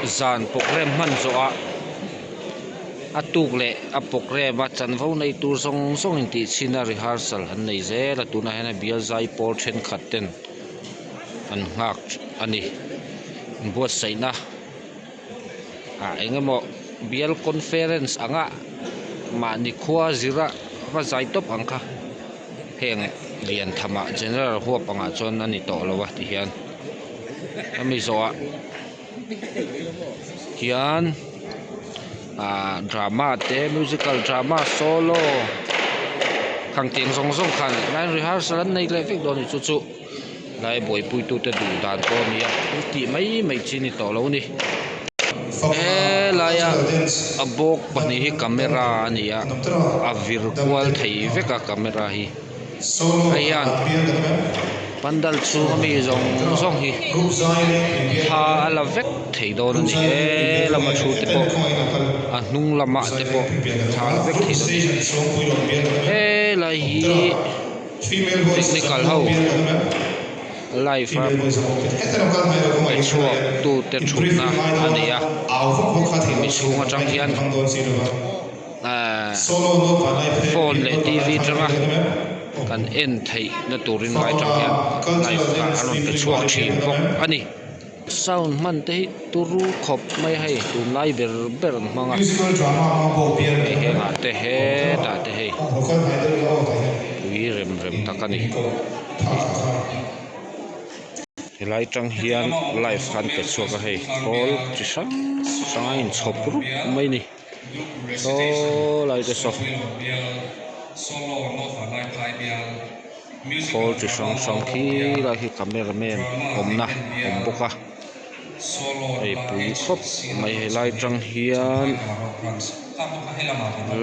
zan program man zo atuk le a program a chan vo nei tur song inti china rehearsal an nei zela tuna hena bial zai por then khaten an ngak ani buat saina engemo bial conference anga ma ni khwa zira va zai top angkha heng lian thama general huap anga chon ani to lowa ti hian ami zoa hian drama te musical drama solo khang tiang song khan nai rehearsal nei le fik do ni chu lai boi pui tu te du dan to nia ti mai chini to lo ni laya abok pani hi camera ania a virtual thei veka camera hi ayan pandal chu mi zong hi ha ala vek thei do ni lama thu te po a hnung lama te po ha vek thei do ni la hi technical ho live ai chuak tu te thuna ania mi chunga chang hian phone le tv changa kan en thei na turin vai chang hian live ka anon ke chuak thim bok ani sound man te turu khop mai hai tu lai ber manga he nga te he ta te he wi rem takani hilai tang hian live khan ke chuak a hei hol chi sang in chhop ru mai ni so lai te so hol chi sang khi la hi cameraman omna omboka ei pui khop mai hilai tang hian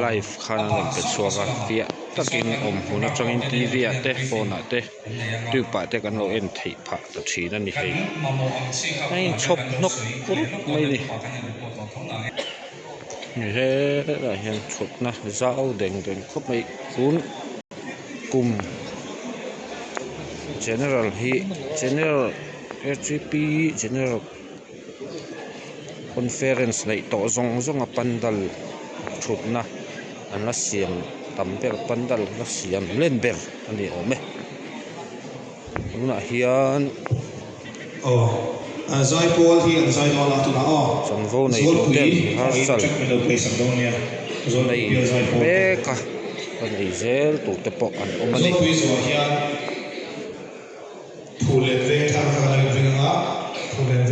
live khan an ke chuak a tia takin huna tangin tv ate phone ate tu pa te kan lo en thei pha ta thina ni hei ai chop nok purut mai ni he la hian chop na zau deng khop mai kun kum general HGP general conference nei to zong a pandal thutna an la siam tamper pandal la siam lenber ani ome una hian zai pol hi an zai wala tu na chanvo nei tu ten harsal nei beka an zel tu te pok an omani hian phule ve